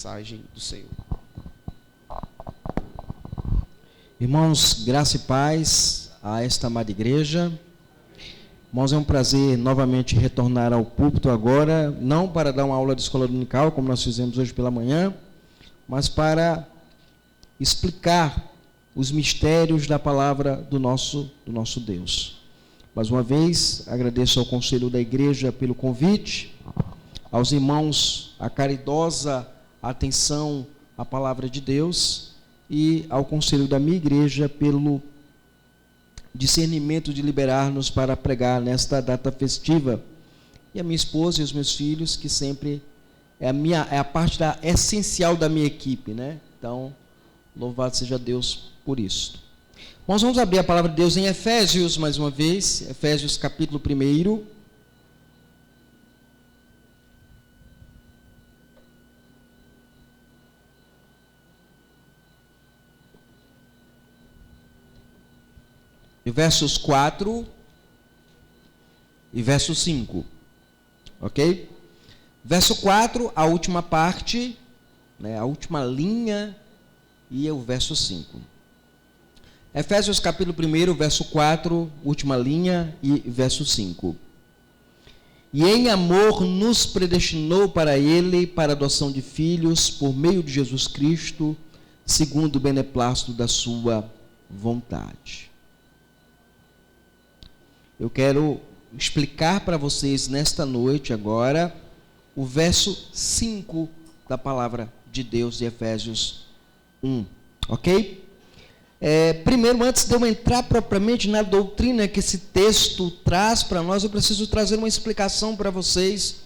Mensagem do Senhor. Irmãos, graça e paz a esta amada igreja. Irmãos, é um prazer novamente retornar ao púlpito agora, não para dar uma aula de escola dominical, como nós fizemos hoje pela manhã, mas para explicar os mistérios da palavra do nosso Deus. Mais uma vez, agradeço ao conselho da igreja pelo convite, aos irmãos a caridosa atenção à palavra de Deus e ao conselho da minha igreja pelo discernimento de liberar-nos para pregar nesta data festiva, e a minha esposa e os meus filhos, que sempre é a parte essencial da minha equipe, né? Então, louvado seja Deus por isso. Nós vamos abrir a palavra de Deus em Efésios, mais uma vez, Efésios capítulo 1. Versos 4 e verso 5, ok? Verso 4, a última parte, né, a última linha, e o verso 5. Efésios capítulo 1, verso 4, última linha, e verso 5. E em amor nos predestinou para Ele, para a adoção de filhos, por meio de Jesus Cristo, segundo o beneplácito da sua vontade. Eu quero explicar para vocês nesta noite agora o verso 5 da palavra de Deus de Efésios 1, ok? Primeiro, antes de eu entrar propriamente na doutrina que esse texto traz para nós, eu preciso trazer uma explicação para vocês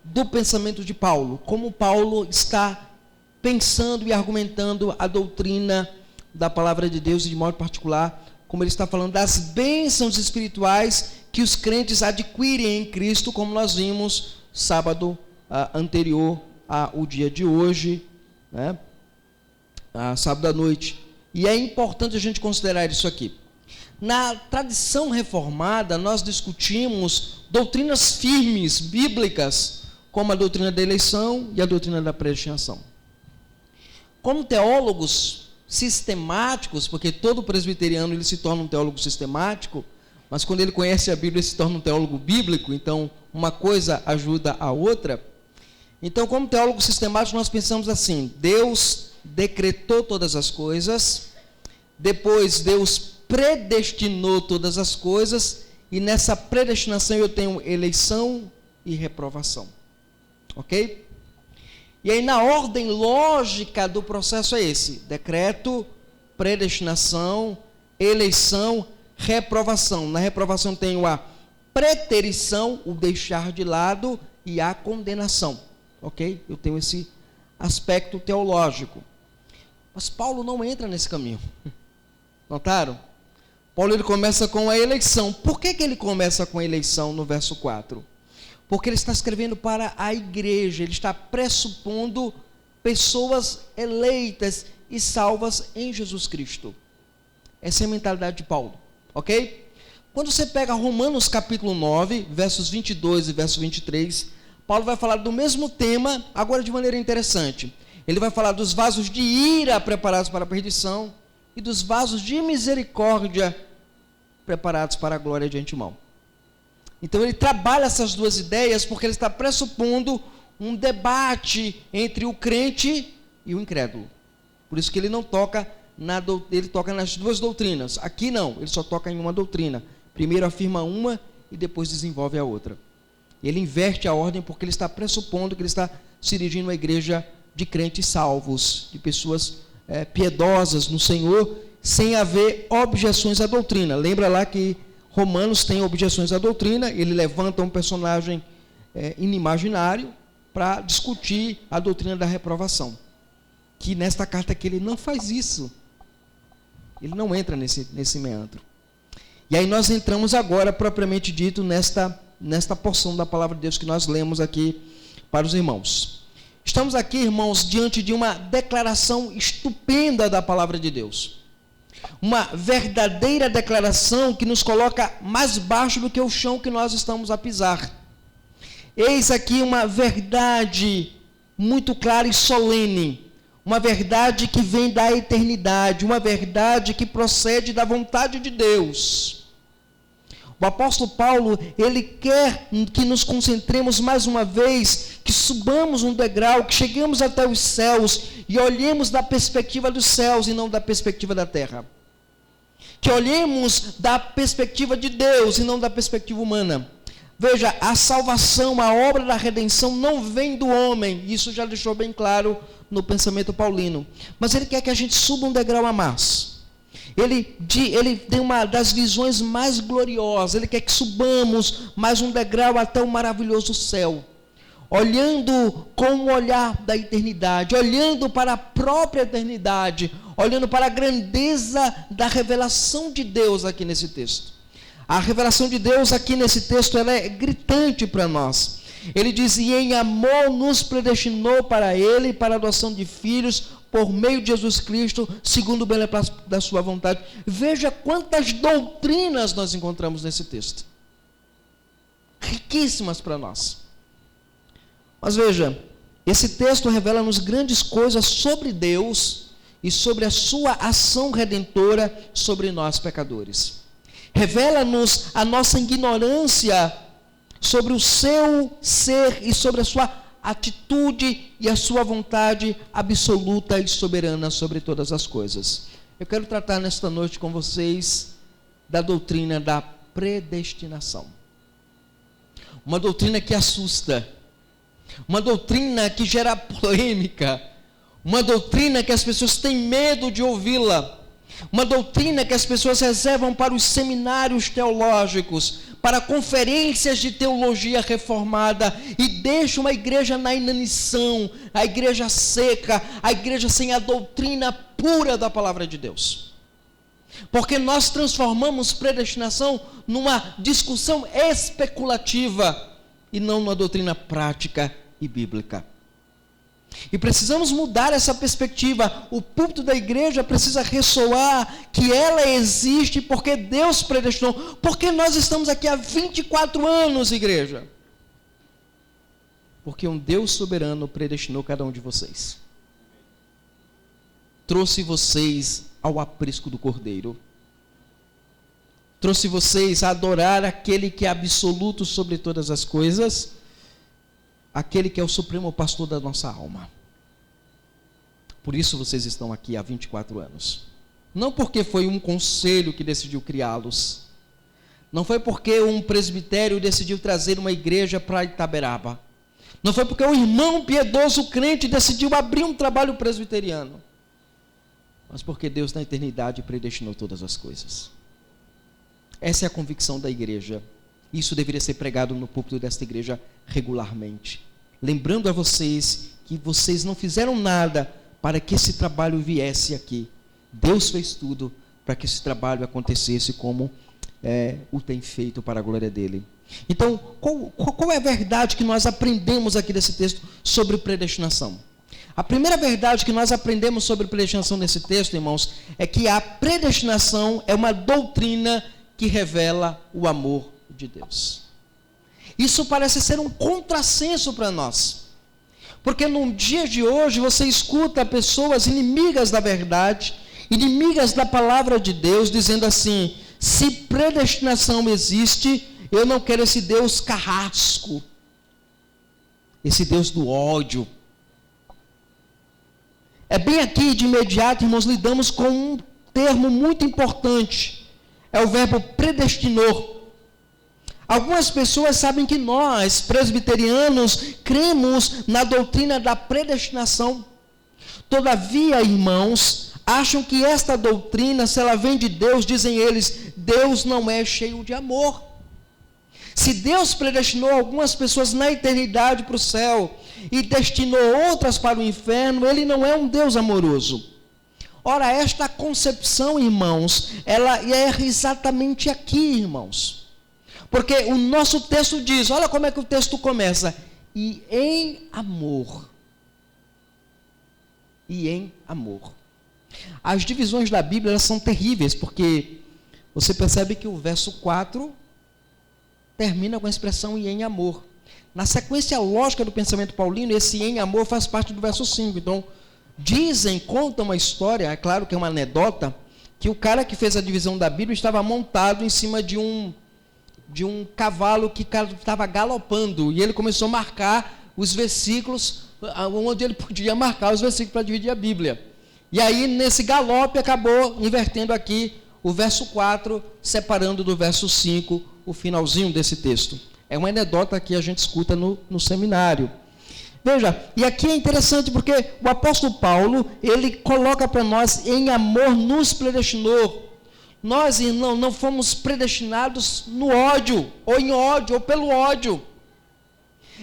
do pensamento de Paulo, como Paulo está pensando e argumentando a doutrina da palavra de Deus, e de modo particular, como ele está falando das bênçãos espirituais que os crentes adquirem em Cristo, como nós vimos sábado anterior ao dia de hoje, né? Sábado à noite. E é importante a gente considerar isso aqui. Na tradição reformada, nós discutimos doutrinas firmes, bíblicas, como a doutrina da eleição e a doutrina da predestinação. Como teólogos sistemáticos, porque todo presbiteriano ele se torna um teólogo sistemático, mas quando ele conhece a Bíblia ele se torna um teólogo bíblico, então uma coisa ajuda a outra. Então, como teólogo sistemático, nós pensamos assim: Deus decretou todas as coisas, depois Deus predestinou todas as coisas, e nessa predestinação eu tenho eleição e reprovação, ok? E aí, na ordem lógica do processo é esse: decreto, predestinação, eleição, reprovação. Na reprovação tenho a preterição, o deixar de lado, e a condenação, ok? Eu tenho esse aspecto teológico. Mas Paulo não entra nesse caminho. Notaram? Paulo ele começa com a eleição. Por que ele começa com a eleição no verso 4? Porque ele está escrevendo para a igreja, ele está pressupondo pessoas eleitas e salvas em Jesus Cristo. Essa é a mentalidade de Paulo, ok? Quando você pega Romanos capítulo 9, versos 22 e verso 23, Paulo vai falar do mesmo tema, agora de maneira interessante. Ele vai falar dos vasos de ira preparados para a perdição e dos vasos de misericórdia preparados para a glória de antemão. Então ele trabalha essas duas ideias porque ele está pressupondo um debate entre o crente e o incrédulo. Por isso que ele não toca ele toca nas duas doutrinas. Aqui não, ele só toca em uma doutrina. Primeiro afirma uma e depois desenvolve a outra. Ele inverte a ordem porque ele está pressupondo que ele está se dirigindo a uma igreja de crentes salvos, de pessoas piedosas no Senhor, sem haver objeções à doutrina. Lembra lá que Romanos tem objeções à doutrina, ele levanta um personagem inimaginário para discutir a doutrina da reprovação. Que nesta carta aqui ele não faz isso. Ele não entra nesse meandro. E aí nós entramos agora, propriamente dito, nesta porção da palavra de Deus que nós lemos aqui para os irmãos. Estamos aqui, irmãos, diante de uma declaração estupenda da palavra de Deus. Uma verdadeira declaração que nos coloca mais baixo do que o chão que nós estamos a pisar. Eis aqui uma verdade muito clara e solene. Uma verdade que vem da eternidade, uma verdade que procede da vontade de Deus. O apóstolo Paulo, ele quer que nos concentremos mais uma vez, que subamos um degrau, que cheguemos até os céus e olhemos da perspectiva dos céus e não da perspectiva da terra. Que olhemos da perspectiva de Deus e não da perspectiva humana. Veja, a salvação, a obra da redenção não vem do homem. Isso já deixou bem claro no pensamento paulino. Mas ele quer que a gente suba um degrau a mais. Ele tem uma das visões mais gloriosas. Ele quer que subamos mais um degrau até o maravilhoso céu. Olhando com o olhar da eternidade, olhando para a própria eternidade, olhando para a grandeza da revelação de Deus aqui nesse texto. A revelação de Deus aqui nesse texto, ela é gritante para nós. Ele diz, e em amor nos predestinou para Ele, para a adoção de filhos, por meio de Jesus Cristo, segundo o beneplácito da sua vontade. Veja quantas doutrinas nós encontramos nesse texto. Riquíssimas para nós. Mas veja, esse texto revela-nos grandes coisas sobre Deus e sobre a sua ação redentora sobre nós pecadores. Revela-nos a nossa ignorância sobre o seu ser e sobre a sua atitude e a sua vontade absoluta e soberana sobre todas as coisas. Eu quero tratar nesta noite com vocês da doutrina da predestinação. Uma doutrina que assusta, uma doutrina que gera polêmica, uma doutrina que as pessoas têm medo de ouvi-la, uma doutrina que as pessoas reservam para os seminários teológicos, para conferências de teologia reformada, e deixam a igreja na inanição, a igreja seca, a igreja sem a doutrina pura da palavra de Deus. Porque nós transformamos predestinação numa discussão especulativa e não numa doutrina prática e bíblica. E precisamos mudar essa perspectiva. O púlpito da igreja precisa ressoar que ela existe porque Deus predestinou. Porque nós estamos aqui há 24 anos, igreja? Porque um Deus soberano predestinou cada um de vocês. Trouxe vocês ao aprisco do Cordeiro. Trouxe vocês a adorar aquele que é absoluto sobre todas as coisas, aquele que é o supremo pastor da nossa alma. Por isso vocês estão aqui há 24 anos. Não porque foi um conselho que decidiu criá-los. Não foi porque um presbitério decidiu trazer uma igreja para Itaberaba. Não foi porque um irmão piedoso crente decidiu abrir um trabalho presbiteriano. Mas porque Deus na eternidade predestinou todas as coisas. Essa é a convicção da igreja. Isso deveria ser pregado no púlpito desta igreja regularmente. Lembrando a vocês que vocês não fizeram nada para que esse trabalho viesse aqui. Deus fez tudo para que esse trabalho acontecesse como o tem feito para a glória dele. Então, qual é a verdade que nós aprendemos aqui desse texto sobre predestinação? A primeira verdade que nós aprendemos sobre predestinação nesse texto, irmãos, é que a predestinação é uma doutrina que revela o amor de Deus. Isso parece ser um contrassenso para nós, porque no dia de hoje você escuta pessoas inimigas da verdade, inimigas da palavra de Deus, dizendo assim: se predestinação existe, eu não quero esse Deus carrasco, esse Deus do ódio. É bem aqui de imediato, irmãos, lidamos com um termo muito importante, é o verbo predestinou. Algumas pessoas sabem que nós, presbiterianos, cremos na doutrina da predestinação. Todavia, irmãos, acham que esta doutrina, se ela vem de Deus, dizem eles, Deus não é cheio de amor. Se Deus predestinou algumas pessoas na eternidade para o céu e destinou outras para o inferno, Ele não é um Deus amoroso. Ora, esta concepção, irmãos, ela é exatamente aqui, irmãos. Porque o nosso texto diz, olha como é que o texto começa, e em amor. E em amor. As divisões da Bíblia, elas são terríveis, porque você percebe que o verso 4 termina com a expressão e em amor. Na sequência lógica do pensamento paulino, esse em amor faz parte do verso 5. Então, conta uma história, é claro que é uma anedota, que o cara que fez a divisão da Bíblia estava montado em cima de um cavalo que estava galopando, e ele começou a marcar os versículos, onde ele podia marcar os versículos para dividir a Bíblia. E aí, nesse galope, acabou invertendo aqui o verso 4, separando do verso 5 o finalzinho desse texto. É uma anedota que a gente escuta no seminário. Veja, e aqui é interessante porque o apóstolo Paulo, ele coloca para nós, em amor nos predestinou. Nós, irmão, não fomos predestinados no ódio, ou em ódio, ou pelo ódio.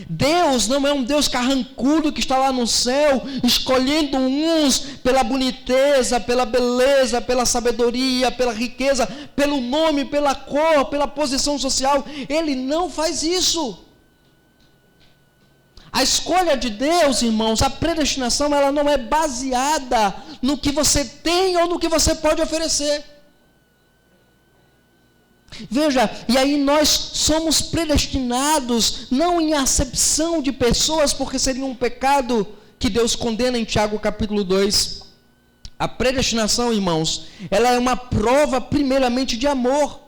Deus não é um Deus carrancudo que está lá no céu, escolhendo uns pela boniteza, pela beleza, pela sabedoria, pela riqueza, pelo nome, pela cor, pela posição social. Ele não faz isso. A escolha de Deus, irmãos, a predestinação, ela não é baseada no que você tem ou no que você pode oferecer. Veja, e aí nós somos predestinados, não em acepção de pessoas, porque seria um pecado que Deus condena em Tiago capítulo 2. A predestinação, irmãos, ela é uma prova primeiramente de amor.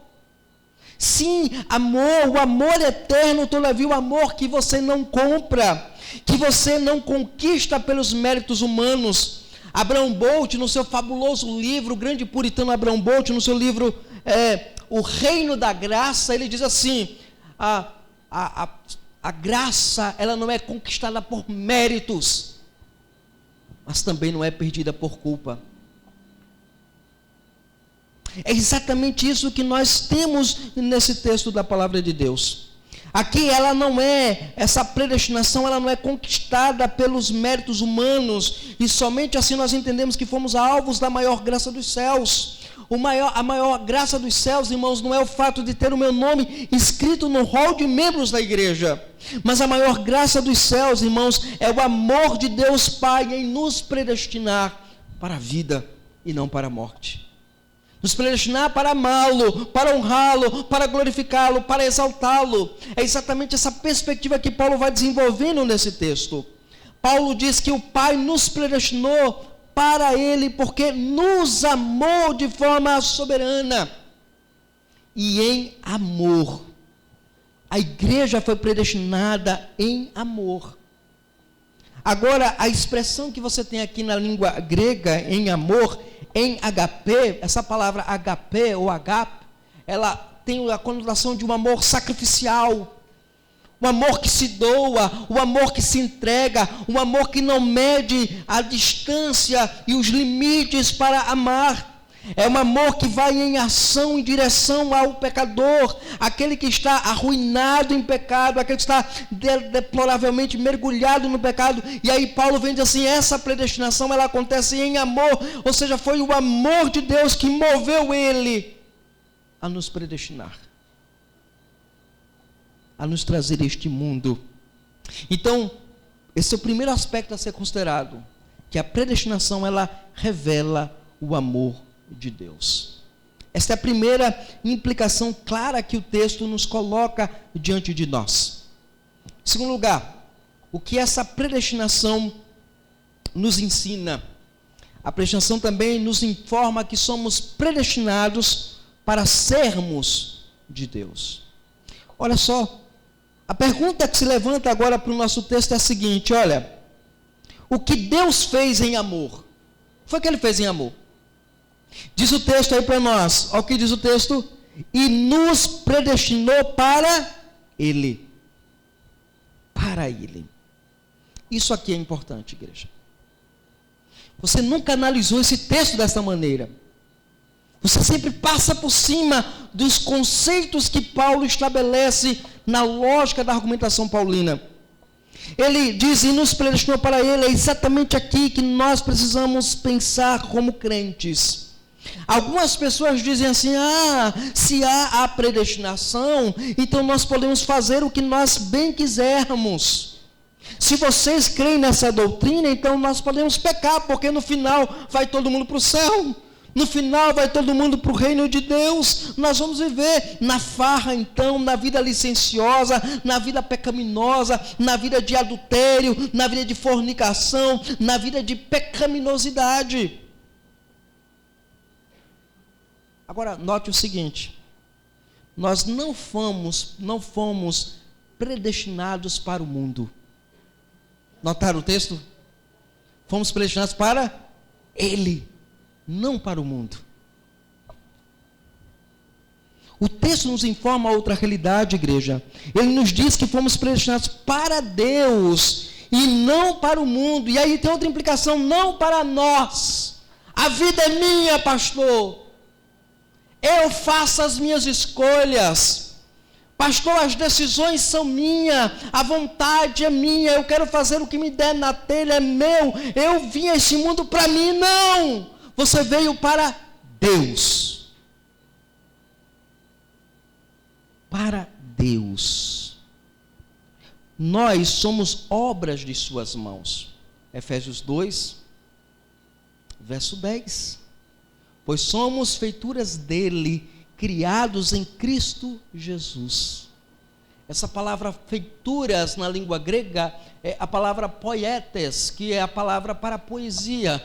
Sim, amor, o amor eterno, todavia o amor que você não compra, que você não conquista pelos méritos humanos. Abraham Bolt, no seu fabuloso livro, o grande puritano Abraham Bolt, no seu livro O Reino da Graça, ele diz assim, a graça, ela não é conquistada por méritos, mas também não é perdida por culpa. É exatamente isso que nós temos nesse texto da palavra de Deus. Aqui essa predestinação, ela não é conquistada pelos méritos humanos, e somente assim nós entendemos que fomos alvos da maior graça dos céus. A maior graça dos céus, irmãos, não é o fato de ter o meu nome escrito no rol de membros da igreja, mas a maior graça dos céus, irmãos, é o amor de Deus Pai em nos predestinar para a vida e não para a morte. Nos predestinar para amá-lo, para honrá-lo, para glorificá-lo, para exaltá-lo. É exatamente essa perspectiva que Paulo vai desenvolvendo nesse texto. Paulo diz que o Pai nos predestinou para Ele, porque nos amou de forma soberana. E em amor. A igreja foi predestinada em amor. Agora, a expressão que você tem aqui na língua grega, em amor, em HP, essa palavra HP ou agape, ela tem a conotação de um amor sacrificial, um amor que se doa, um amor que se entrega, um amor que não mede a distância e os limites para amar. É um amor que vai em ação, em direção ao pecador, aquele que está arruinado em pecado, aquele que está deploravelmente mergulhado no pecado. E aí Paulo vem dizer assim, essa predestinação ela acontece em amor, ou seja, foi o amor de Deus que moveu ele a nos predestinar, a nos trazer este mundo. Então, esse é o primeiro aspecto a ser considerado, que a predestinação ela revela o amor de Deus. Esta é a primeira implicação clara que o texto nos coloca diante de nós. Em segundo lugar, o que essa predestinação nos ensina? A predestinação também nos informa que somos predestinados para sermos de Deus. Olha só, a pergunta que se levanta agora para o nosso texto é a seguinte, olha, o que Deus fez em amor? Foi o que Ele fez em amor? Diz o texto aí para nós, olha o que diz o texto, e nos predestinou para Ele. Para Ele. Isso aqui é importante, igreja. Você nunca analisou esse texto dessa maneira. Você sempre passa por cima dos conceitos que Paulo estabelece na lógica da argumentação paulina. Ele diz, e nos predestinou para Ele, é exatamente aqui que nós precisamos pensar como crentes. Algumas pessoas dizem assim, se há a predestinação, então nós podemos fazer o que nós bem quisermos. Se vocês creem nessa doutrina, então nós podemos pecar, porque no final vai todo mundo para o céu. No final vai todo mundo para o reino de Deus. Nós vamos viver na farra então, na vida licenciosa, na vida pecaminosa, na vida de adultério, na vida de fornicação, na vida de pecaminosidade. Agora, note o seguinte: nós não fomos predestinados para o mundo. Notaram o texto? Fomos predestinados para Ele, não para o mundo. O texto nos informa outra realidade, igreja. Ele nos diz que fomos predestinados para Deus e não para o mundo. E aí tem outra implicação: não para nós. A vida é minha, pastor. Eu faço as minhas escolhas. Pastor, as decisões são minhas, a vontade é minha, eu quero fazer o que me der na telha, é meu. Eu vim a esse mundo para mim. Não! Você veio para Deus. Para Deus. Nós somos obras de suas mãos. Efésios 2, verso 10. Pois somos feituras dele, criados em Cristo Jesus. Essa palavra feituras na língua grega é a palavra poietes, que é a palavra para poesia.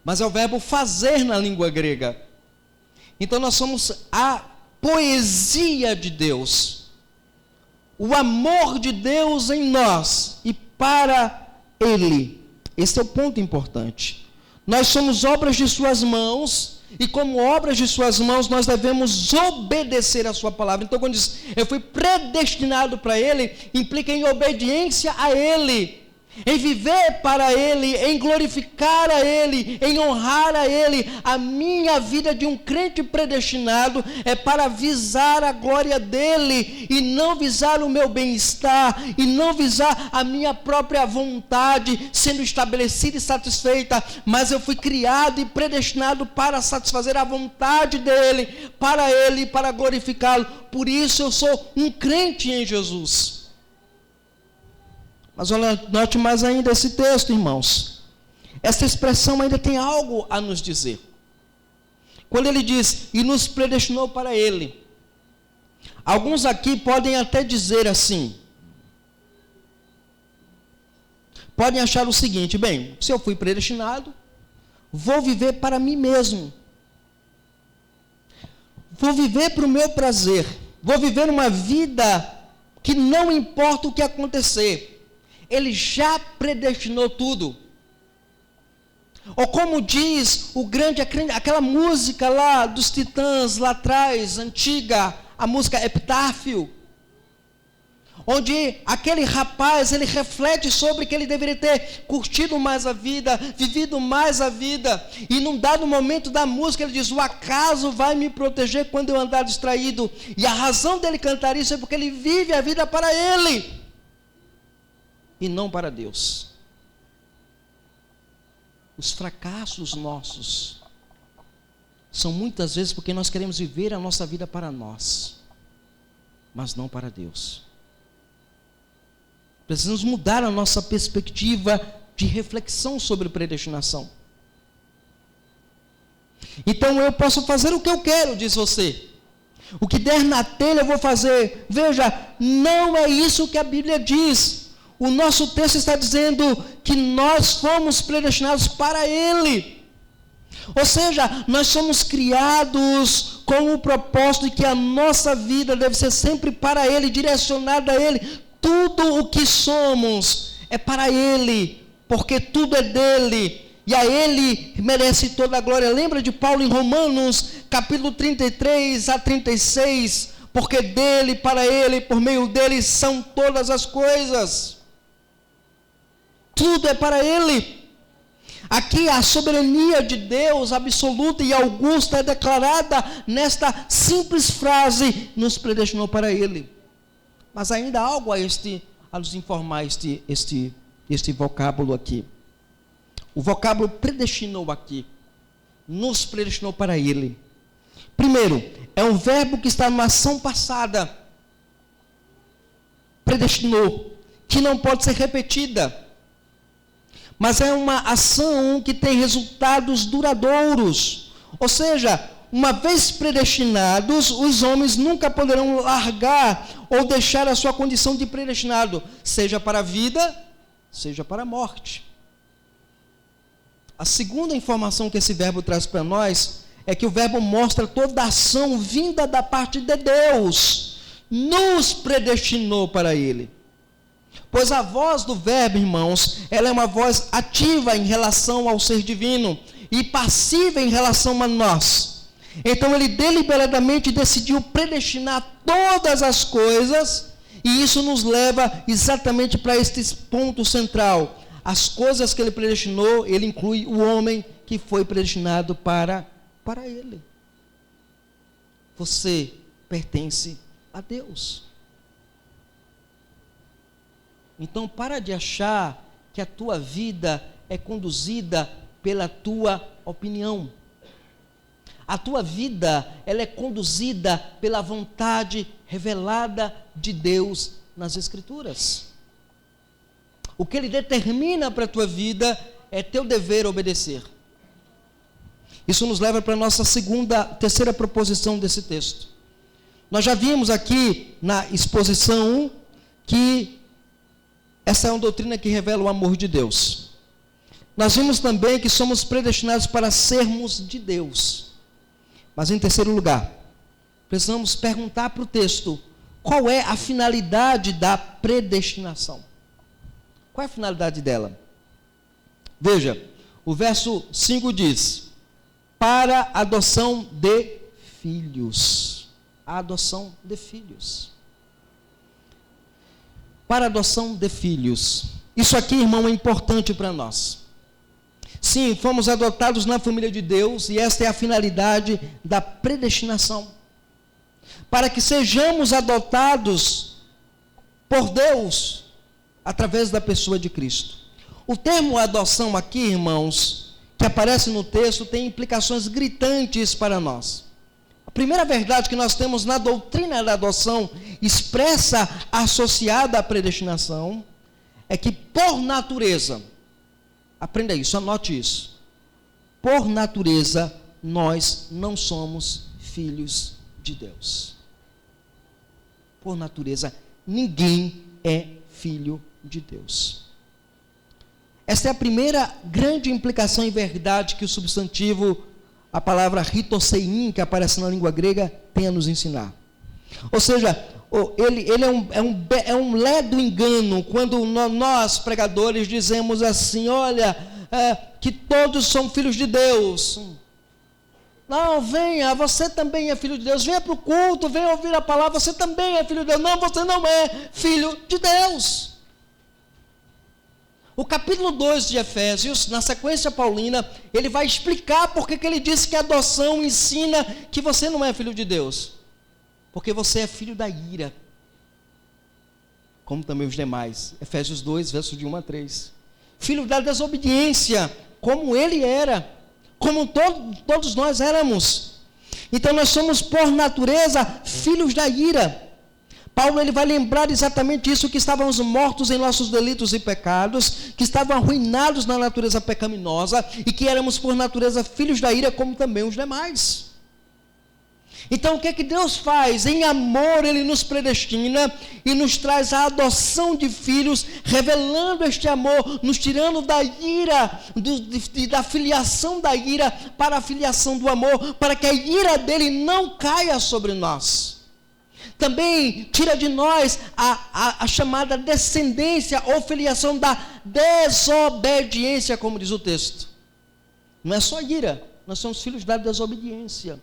Mas é o verbo fazer na língua grega. Então nós somos a poesia de Deus. O amor de Deus em nós e para Ele. Esse é o ponto importante. Nós somos obras de suas mãos, e como obras de suas mãos, nós devemos obedecer a sua palavra. Então, quando diz, eu fui predestinado para Ele, implica em obediência a Ele, em viver para Ele, em glorificar a Ele, em honrar a Ele. A minha vida de um crente predestinado é para visar a glória dEle, e não visar o meu bem-estar, e não visar a minha própria vontade sendo estabelecida e satisfeita, mas eu fui criado e predestinado para satisfazer a vontade dEle, para glorificá-lo. Por isso eu sou um crente em Jesus. Mas olha, note mais ainda esse texto, irmãos. Essa expressão ainda tem algo a nos dizer. Quando ele diz, e nos predestinou para Ele. Alguns aqui podem até dizer assim. Podem achar o seguinte: bem, se eu fui predestinado, vou viver para mim mesmo. Vou viver para o meu prazer. Vou viver uma vida que não importa o que acontecer. Ele já predestinou tudo. Ou como diz aquela música lá dos Titãs, lá atrás, antiga, a música Epitáfio, onde aquele rapaz, ele reflete sobre que ele deveria ter curtido mais a vida, vivido mais a vida, e num dado momento da música ele diz, o acaso vai me proteger quando eu andar distraído, e a razão dele cantar isso é porque ele vive a vida para ele, e não para Deus. Os fracassos nossos são muitas vezes porque nós queremos viver a nossa vida para nós, mas não para Deus. Precisamos mudar a nossa perspectiva de reflexão sobre predestinação. Então eu posso fazer o que eu quero, diz você. O que der na telha eu vou fazer. Veja, não é isso que a Bíblia diz. O nosso texto está dizendo que nós fomos predestinados para Ele. Ou seja, nós somos criados com o propósito de que a nossa vida deve ser sempre para Ele, direcionada a Ele. Tudo o que somos é para Ele, porque tudo é dEle. E a Ele merece toda a glória. Lembra de Paulo em Romanos, capítulo 33 a 36? Porque dEle, para Ele, por meio dEle são todas as coisas. Tudo é para Ele. Aqui a soberania de Deus absoluta e augusta é declarada nesta simples frase, nos predestinou para Ele. Mas ainda há algo a nos informar este vocábulo aqui. O vocábulo predestinou aqui, nos predestinou para Ele. Primeiro, é um verbo que está numa ação passada. Predestinou, que não pode ser repetida. Mas é uma ação que tem resultados duradouros. Ou seja, uma vez predestinados, os homens nunca poderão largar ou deixar a sua condição de predestinado, seja para a vida, seja para a morte. A segunda informação que esse verbo traz para nós é que o verbo mostra toda a ação vinda da parte de Deus, nos predestinou para Ele. Pois a voz do verbo, irmãos, ela é uma voz ativa em relação ao ser divino e passiva em relação a nós. Então ele deliberadamente decidiu predestinar todas as coisas, e isso nos leva exatamente para este ponto central. As coisas que ele predestinou, ele inclui o homem que foi predestinado para ele. Você pertence a Deus. Então para de achar que a tua vida é conduzida pela tua opinião. A tua vida, ela é conduzida pela vontade revelada de Deus nas Escrituras. O que Ele determina para a tua vida é teu dever obedecer. Isso nos leva para a nossa terceira proposição desse texto. Nós já vimos aqui na exposição 1 que essa é uma doutrina que revela o amor de Deus. Nós vimos também que somos predestinados para sermos de Deus. Mas em terceiro lugar, precisamos perguntar para o texto, qual é a finalidade da predestinação? Qual é a finalidade dela? Veja, o verso 5 diz, para a adoção de filhos. A adoção de filhos. Para a adoção de filhos. Isso aqui, irmão, é importante para nós. Sim, fomos adotados na família de Deus, e esta é a finalidade da predestinação. Para que sejamos adotados por Deus, através da pessoa de Cristo. O termo adoção aqui, irmãos, que aparece no texto, tem implicações gritantes para nós. A primeira verdade que nós temos na doutrina da adoção, expressa, associada à predestinação, é que por natureza, aprenda isso, anote isso. Por natureza, nós não somos filhos de Deus. Por natureza, ninguém é filho de Deus. Esta é a primeira grande implicação e verdade que o substantivo, a palavra ritosein, que aparece na língua grega, tem a nos ensinar. Ou seja, ele é um ledo engano quando nós, pregadores, dizemos assim, olha, que todos são filhos de Deus. Não, venha, você também é filho de Deus. Venha para o culto, venha ouvir a palavra, você também é filho de Deus. Não, você não é filho de Deus. O capítulo 2 de Efésios, na sequência paulina, ele vai explicar porque que ele disse que a adoção ensina que você não é filho de Deus. Porque você é filho da ira, como também os demais. Efésios 2, versos de 1 a 3. Filho da desobediência, como ele era, como todos nós éramos. Então nós somos por natureza filhos da ira. Paulo ele vai lembrar exatamente isso, que estávamos mortos em nossos delitos e pecados, que estavam arruinados na natureza pecaminosa e que éramos por natureza filhos da ira, como também os demais. Então o que é que Deus faz? Em amor Ele nos predestina e nos traz a adoção de filhos, revelando este amor, nos tirando da ira, da filiação da ira para a filiação do amor, para que a ira dele não caia sobre nós. Também tira de nós a chamada descendência ou filiação da desobediência, como diz o texto. Não é só ira, nós somos filhos da desobediência.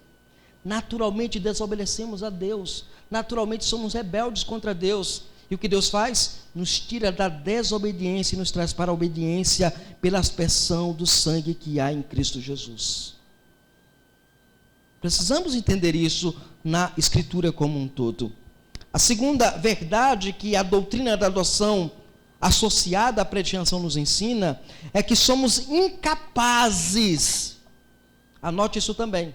Naturalmente desobedecemos a Deus, naturalmente somos rebeldes contra Deus. E o que Deus faz? Nos tira da desobediência e nos traz para a obediência pela aspersão do sangue que há em Cristo Jesus. Precisamos entender isso na Escritura como um todo. A segunda verdade que a doutrina da adoção associada à predestinação nos ensina é que somos incapazes, anote isso também,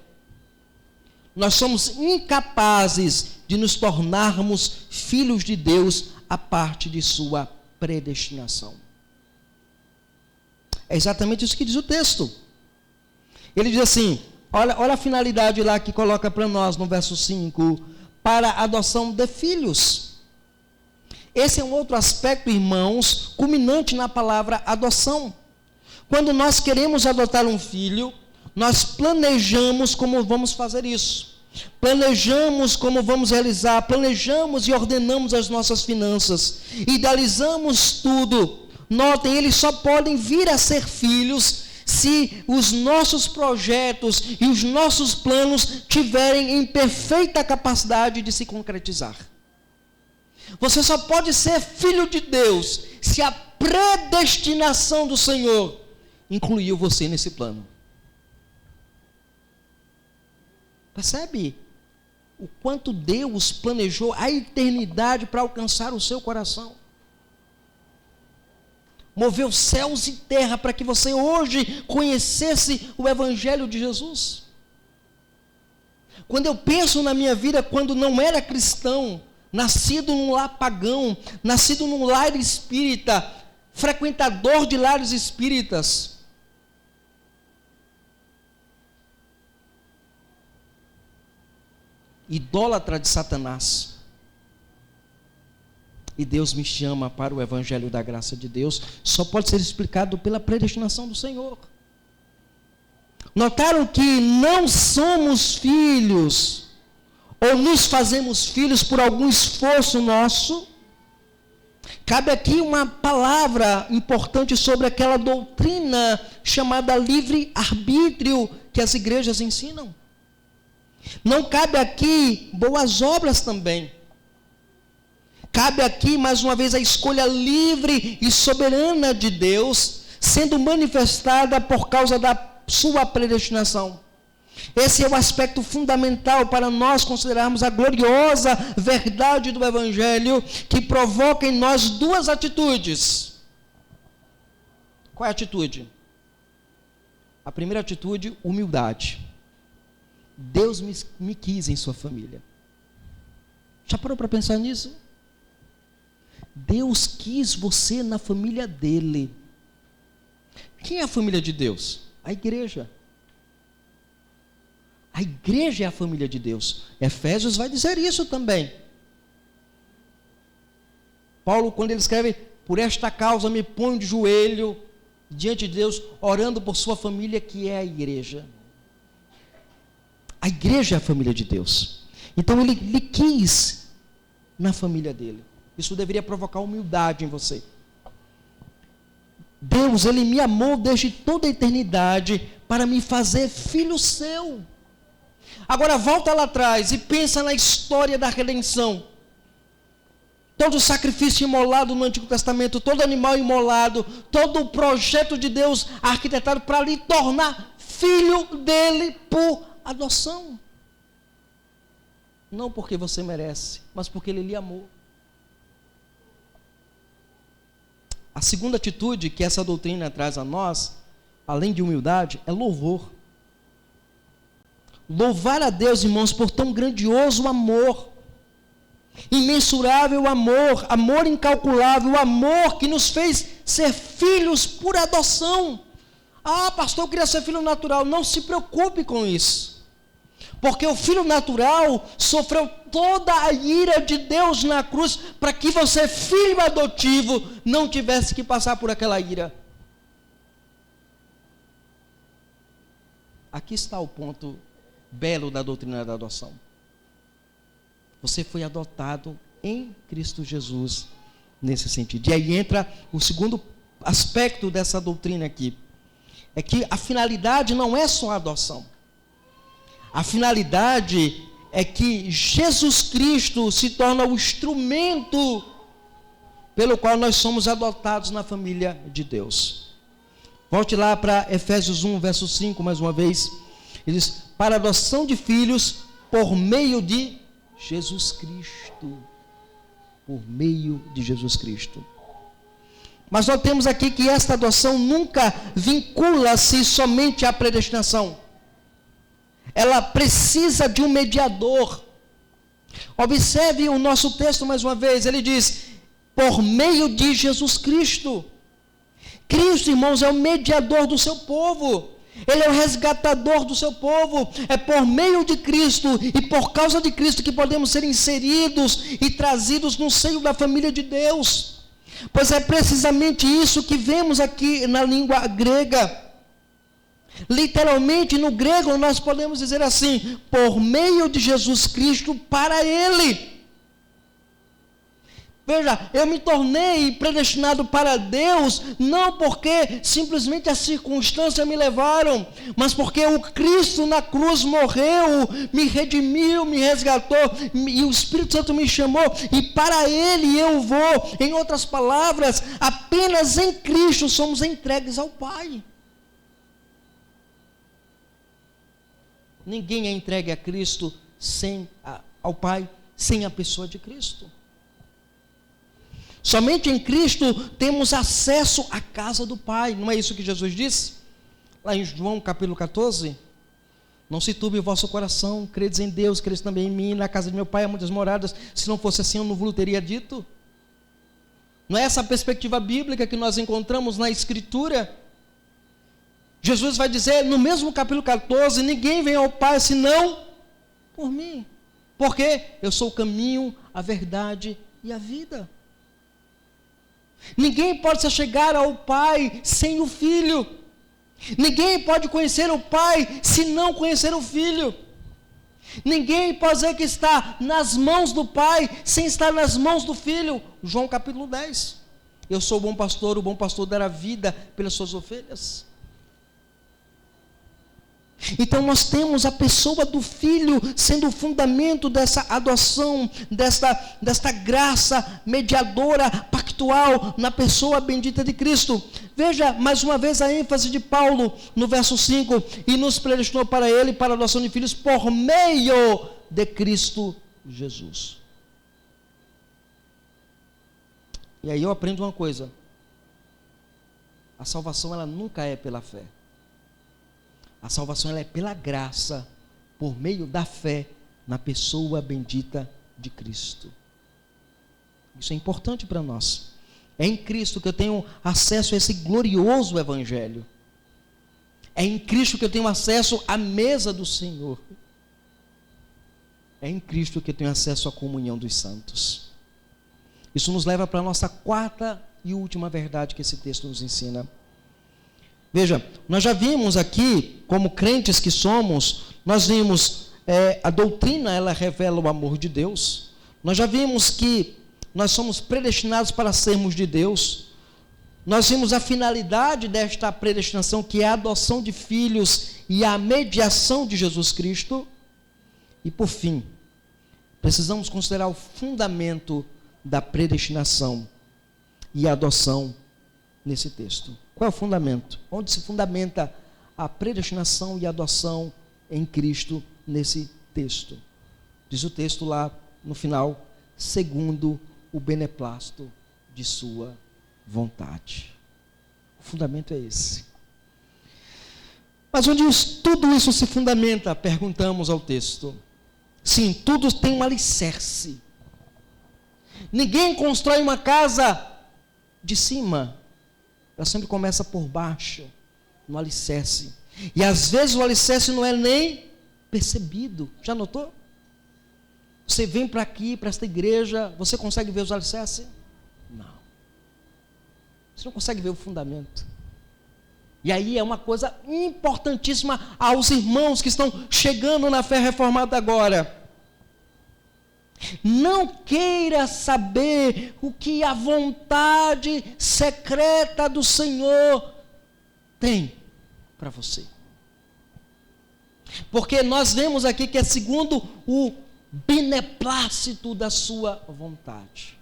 nós somos incapazes de nos tornarmos filhos de Deus a parte de sua predestinação. É exatamente isso que diz o texto. Ele diz assim, Olha a finalidade lá que coloca para nós no verso 5. Para a adoção de filhos. Esse é um outro aspecto, irmãos, culminante na palavra adoção. Quando nós queremos adotar um filho, nós planejamos como vamos fazer isso. Planejamos como vamos realizar, planejamos e ordenamos as nossas finanças, idealizamos tudo. Notem, eles só podem vir a ser filhos se os nossos projetos e os nossos planos tiverem em perfeita capacidade de se concretizar. Você só pode ser filho de Deus se a predestinação do Senhor incluiu você nesse plano. Percebe o quanto Deus planejou a eternidade para alcançar o seu coração? Moveu céus e terra para que você hoje conhecesse o Evangelho de Jesus. Quando eu penso na minha vida, quando não era cristão, nascido num lar pagão, nascido num lar espírita, frequentador de lares espíritas, idólatra de Satanás, e Deus me chama para o Evangelho da graça de Deus, só pode ser explicado pela predestinação do Senhor. Notaram que não somos filhos, ou nos fazemos filhos por algum esforço nosso? Cabe aqui uma palavra importante sobre aquela doutrina chamada livre-arbítrio que as igrejas ensinam. Não cabe aqui boas obras também. Cabe aqui, mais uma vez, a escolha livre e soberana de Deus, sendo manifestada por causa da sua predestinação. Esse é o aspecto fundamental para nós considerarmos a gloriosa verdade do Evangelho, que provoca em nós duas atitudes. Qual é a atitude? A primeira atitude, humildade. Deus me quis em sua família. Já parou para pensar nisso? Deus quis você na família dele. Quem é a família de Deus? A igreja. A igreja é a família de Deus. Efésios vai dizer isso também. Paulo, quando ele escreve, por esta causa me ponho de joelho diante de Deus, orando por sua família, que é a igreja. A igreja é a família de Deus. Então ele quis na família dele. Isso deveria provocar humildade em você. Deus, ele me amou desde toda a eternidade para me fazer filho seu. Agora volta lá atrás e pensa na história da redenção. Todo sacrifício imolado no Antigo Testamento, todo animal imolado, todo o projeto de Deus arquitetado para lhe tornar filho dele por adoção. Não porque você merece, mas porque ele lhe amou. A segunda atitude que essa doutrina traz a nós, além de humildade, é louvor. Louvar a Deus, irmãos, por tão grandioso amor, imensurável amor, amor incalculável, amor que nos fez ser filhos por adoção. Ah, pastor, eu queria ser filho natural. Não se preocupe com isso, porque o filho natural sofreu toda a ira de Deus na cruz, para que você, filho adotivo, não tivesse que passar por aquela ira. Aqui está o ponto belo da doutrina da adoção. Você foi adotado em Cristo Jesus, nesse sentido. E aí entra o segundo aspecto dessa doutrina aqui, é que a finalidade não é só a adoção. A finalidade é que Jesus Cristo se torna o instrumento pelo qual nós somos adotados na família de Deus. Volte lá para Efésios 1, verso 5, mais uma vez. Ele diz, para a adoção de filhos por meio de Jesus Cristo. Por meio de Jesus Cristo. Mas nós temos aqui que esta adoção nunca vincula-se somente à predestinação. Ela precisa de um mediador. Observe o nosso texto mais uma vez. Ele diz, por meio de Jesus Cristo. Cristo, irmãos, é o mediador do seu povo. Ele é o resgatador do seu povo. É por meio de Cristo e por causa de Cristo que podemos ser inseridos e trazidos no seio da família de Deus. Pois é precisamente isso que vemos aqui na língua grega. Literalmente no grego nós podemos dizer assim: por meio de Jesus Cristo, para Ele. Veja, eu me tornei predestinado para Deus, não porque simplesmente as circunstâncias me levaram, mas porque o Cristo na cruz morreu, me redimiu, me resgatou, e o Espírito Santo me chamou, e para Ele eu vou. Em outras palavras, apenas em Cristo somos entregues ao Pai. Ninguém é entregue a Cristo ao Pai sem a pessoa de Cristo. Somente em Cristo temos acesso à casa do Pai. Não é isso que Jesus disse? Lá em João capítulo 14. Não se turbe o vosso coração, credes em Deus, credes também em mim. Na casa de meu Pai há muitas moradas. Se não fosse assim, eu não vos teria dito. Não é essa a perspectiva bíblica que nós encontramos na Escritura? Jesus vai dizer no mesmo capítulo 14: ninguém vem ao Pai senão por mim. Porque eu sou o caminho, a verdade e a vida. Ninguém pode se chegar ao Pai sem o Filho. Ninguém pode conhecer o Pai se não conhecer o Filho. Ninguém pode dizer que está nas mãos do Pai sem estar nas mãos do Filho. João capítulo 10. Eu sou o bom pastor dará vida pelas suas ovelhas. Então nós temos a pessoa do Filho sendo o fundamento dessa adoção, desta graça mediadora, pactual, na pessoa bendita de Cristo. Veja mais uma vez a ênfase de Paulo no verso 5: e nos predestinou para Ele, para a adoção de filhos, por meio de Cristo Jesus. E aí eu aprendo uma coisa: a salvação ela nunca é pela fé. A salvação ela é pela graça, por meio da fé na pessoa bendita de Cristo. Isso é importante para nós. É em Cristo que eu tenho acesso a esse glorioso Evangelho. É em Cristo que eu tenho acesso à mesa do Senhor. É em Cristo que eu tenho acesso à comunhão dos santos. Isso nos leva para a nossa quarta e última verdade que esse texto nos ensina. Veja, nós já vimos aqui, como crentes que somos, nós vimos a doutrina, ela revela o amor de Deus. Nós já vimos que nós somos predestinados para sermos de Deus. Nós vimos a finalidade desta predestinação, que é a adoção de filhos e a mediação de Jesus Cristo. E por fim, precisamos considerar o fundamento da predestinação e a adoção nesse texto. Qual é o fundamento? Onde se fundamenta a predestinação e a adoção em Cristo nesse texto? Diz o texto lá no final: segundo o beneplácito de sua vontade. O fundamento é esse. Mas onde tudo isso se fundamenta? Perguntamos ao texto. Sim, tudo tem um alicerce. Ninguém constrói uma casa de cima. Ela sempre começa por baixo, no alicerce. E às vezes o alicerce não é nem percebido. Já notou? Você vem para aqui, para esta igreja, você consegue ver os alicerces? Não. Você não consegue ver o fundamento. E aí é uma coisa importantíssima aos irmãos que estão chegando na fé reformada agora. Não queira saber o que a vontade secreta do Senhor tem para você. Porque nós vemos aqui que é segundo o beneplácito da sua vontade.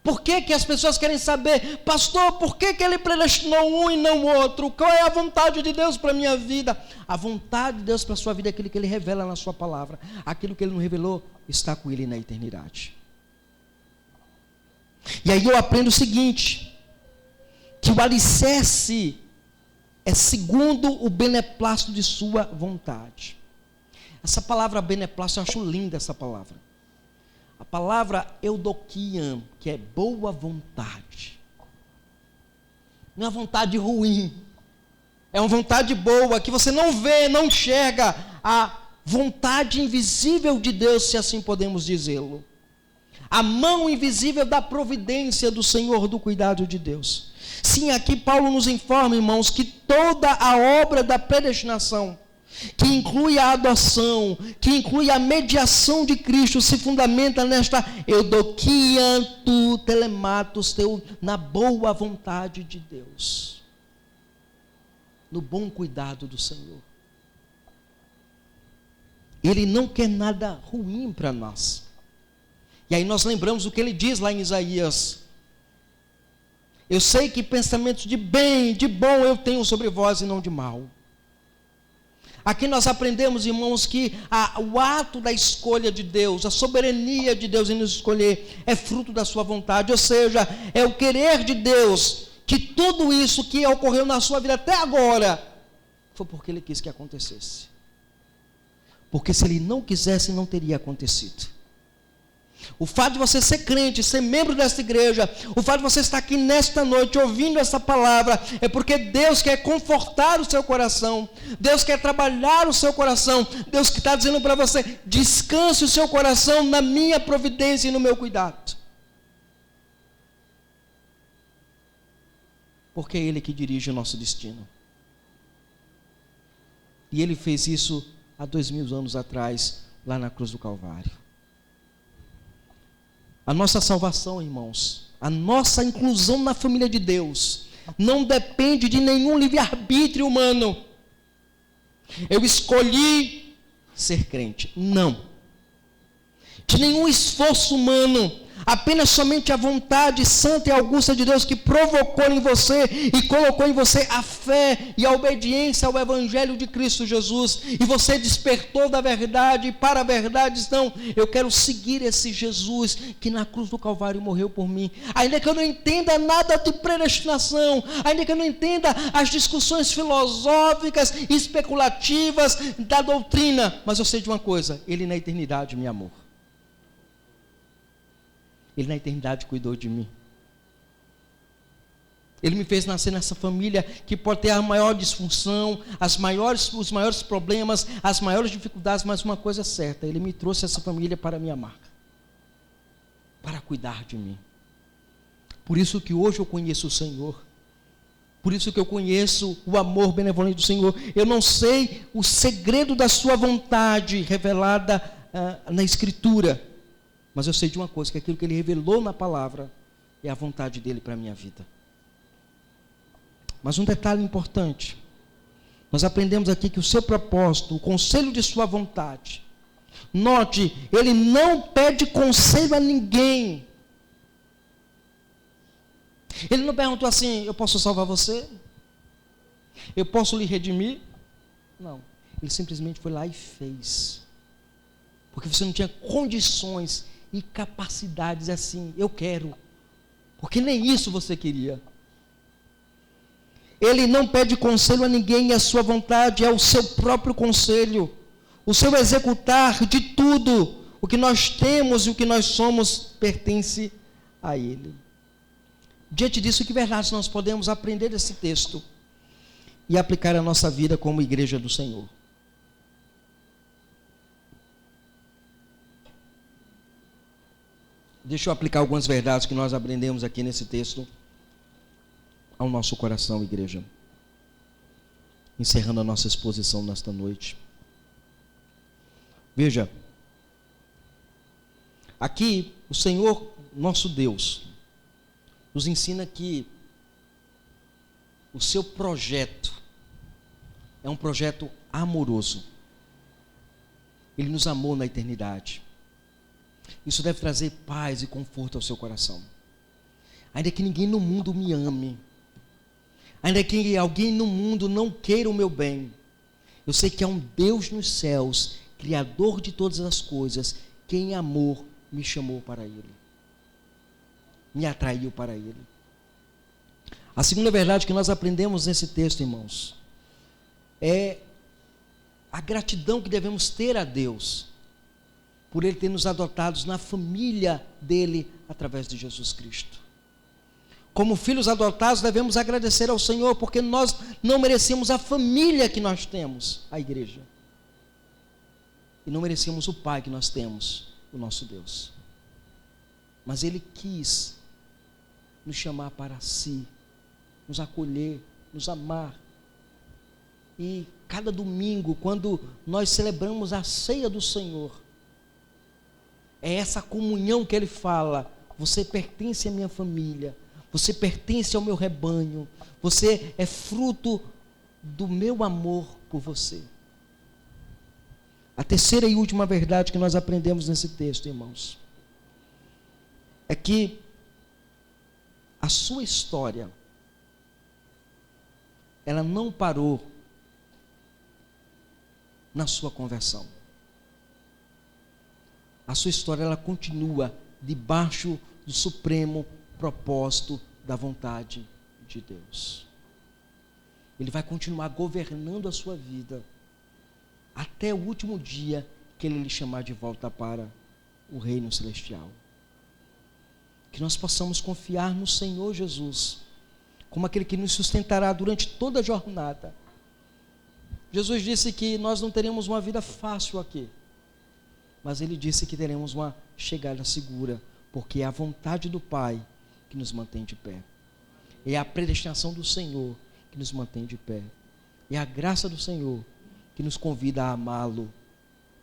Por que as pessoas querem saber, pastor, por que ele predestinou um e não o outro? Qual é a vontade de Deus para a minha vida? A vontade de Deus para a sua vida é aquilo que Ele revela na sua palavra. Aquilo que Ele não revelou está com Ele na eternidade. E aí eu aprendo o seguinte, que o alicerce é segundo o beneplácito de sua vontade. Essa palavra beneplácito, eu acho linda essa palavra. A palavra eudokia, que é boa vontade. Não é vontade ruim. É uma vontade boa, que você não vê, não enxerga a vontade invisível de Deus, se assim podemos dizê-lo. A mão invisível da providência do Senhor, do cuidado de Deus. Sim, aqui Paulo nos informa, irmãos, que toda a obra da predestinação, que inclui a adoção, que inclui a mediação de Cristo, se fundamenta nesta eudokia tu telematos teu, na boa vontade de Deus, no bom cuidado do Senhor. Ele não quer nada ruim para nós. E aí nós lembramos o que ele diz lá em Isaías: eu sei que pensamentos de bem, de bom eu tenho sobre vós e não de mal. Aqui nós aprendemos, irmãos, que o ato da escolha de Deus, a soberania de Deus em nos escolher, é fruto da sua vontade, ou seja, é o querer de Deus, que tudo isso que ocorreu na sua vida até agora, foi porque Ele quis que acontecesse. Porque se Ele não quisesse, não teria acontecido. O fato de você ser crente, ser membro desta igreja, o fato de você estar aqui nesta noite ouvindo essa palavra, é porque Deus quer confortar o seu coração, Deus quer trabalhar o seu coração, Deus que está dizendo para você: descanse o seu coração na minha providência e no meu cuidado. Porque é Ele que dirige o nosso destino. E Ele fez isso há 2000 anos atrás, lá na cruz do Calvário. A nossa salvação, irmãos, a nossa inclusão na família de Deus, não depende de nenhum livre-arbítrio humano. Eu escolhi ser crente. Não. De nenhum esforço humano. Apenas somente a vontade santa e augusta de Deus que provocou em você e colocou em você a fé e a obediência ao Evangelho de Cristo Jesus. E você despertou da verdade e para a verdade. Então, eu quero seguir esse Jesus que na cruz do Calvário morreu por mim. Ainda que eu não entenda nada de predestinação, ainda que eu não entenda as discussões filosóficas e especulativas da doutrina, mas eu sei de uma coisa: Ele na eternidade me amou. Ele na eternidade cuidou de mim. Ele me fez nascer nessa família que pode ter a maior disfunção, os maiores problemas, as maiores dificuldades, mas uma coisa é certa: Ele me trouxe essa família para me amar, para cuidar de mim. Por isso que hoje eu conheço o Senhor, por isso que eu conheço o amor benevolente do Senhor. Eu não sei o segredo da sua vontade revelada na Escritura, mas eu sei de uma coisa: que aquilo que Ele revelou na palavra é a vontade dEle para a minha vida. Mas um detalhe importante: nós aprendemos aqui que o seu propósito, o conselho de sua vontade, note, Ele não pede conselho a ninguém. Ele não perguntou assim: eu posso salvar você? Eu posso lhe redimir? Não. Ele simplesmente foi lá e fez. Porque você não tinha condições e capacidades assim: eu quero. Porque nem isso você queria. Ele não pede conselho a ninguém, e a sua vontade é o seu próprio conselho, o seu executar de tudo. O que nós temos e o que nós somos pertence a Ele. Diante disso, que verdades nós podemos aprender desse texto e aplicar a nossa vida como igreja do Senhor? Deixa eu aplicar algumas verdades que nós aprendemos aqui nesse texto ao nosso coração, igreja. Encerrando a nossa exposição nesta noite. Veja, aqui o Senhor, nosso Deus, nos ensina que o seu projeto é um projeto amoroso. Ele nos amou na eternidade. Isso deve trazer paz e conforto ao seu coração. Ainda que ninguém no mundo me ame, ainda que alguém no mundo não queira o meu bem, eu sei que há um Deus nos céus, Criador de todas as coisas, que em amor me chamou para Ele, me atraiu para Ele. A segunda verdade que nós aprendemos nesse texto, irmãos, é a gratidão que devemos ter a Deus por Ele ter nos adotados na família dEle através de Jesus Cristo. Como filhos adotados, devemos agradecer ao Senhor, porque nós não merecemos a família que nós temos, a igreja. E não merecemos o Pai que nós temos, o nosso Deus. Mas Ele quis nos chamar para si, nos acolher, nos amar. E cada domingo, quando nós celebramos a ceia do Senhor, é essa comunhão que Ele fala: você pertence à minha família, você pertence ao meu rebanho, você é fruto do meu amor por você. A terceira e última verdade que nós aprendemos nesse texto, irmãos, é que a sua história, ela não parou na sua conversão. A sua história, ela continua debaixo do supremo propósito da vontade de Deus. Ele vai continuar governando a sua vida até o último dia que Ele lhe chamar de volta para o reino celestial. Que nós possamos confiar no Senhor Jesus como aquele que nos sustentará durante toda a jornada. Jesus disse que nós não teremos uma vida fácil aqui, mas Ele disse que teremos uma chegada segura, porque é a vontade do Pai que nos mantém de pé. É a predestinação do Senhor que nos mantém de pé. É a graça do Senhor que nos convida a amá-lo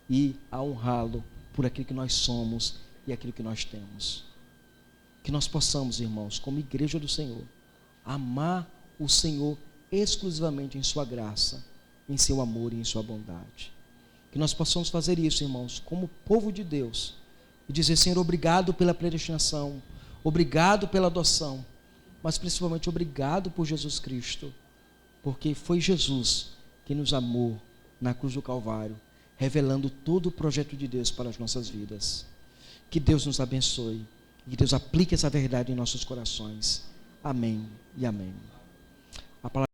e a honrá-lo por aquilo que nós somos e aquilo que nós temos. Que nós possamos, irmãos, como igreja do Senhor, amar o Senhor exclusivamente em sua graça, em seu amor e em sua bondade. Que nós possamos fazer isso, irmãos, como povo de Deus, e dizer: Senhor, obrigado pela predestinação, obrigado pela adoção, mas principalmente obrigado por Jesus Cristo, porque foi Jesus que nos amou na cruz do Calvário, revelando todo o projeto de Deus para as nossas vidas. Que Deus nos abençoe, que Deus aplique essa verdade em nossos corações. Amém e amém. A palavra